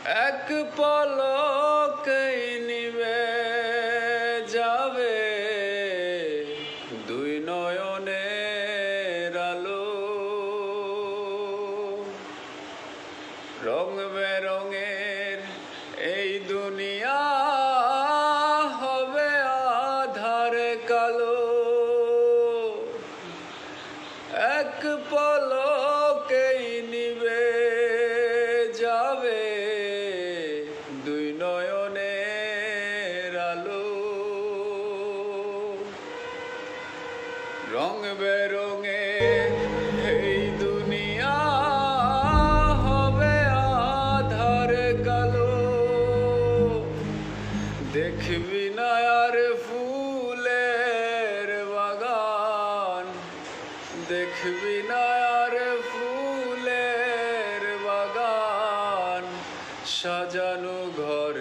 এক পলকেই নিভে যাবে দুই নয়নের আলো। রং বেরঙের এই দুনিয়া হবে আধারে কালো। এক পলকেই নিভে যাবে দুই নয়নের আলো। রং বেরঙের এই দুনিয়া হবে আধারে কালো। দেখবি না আর ফুলের বাগান, দেখবি না আর ফুলের বাগান, সাজানো ঘর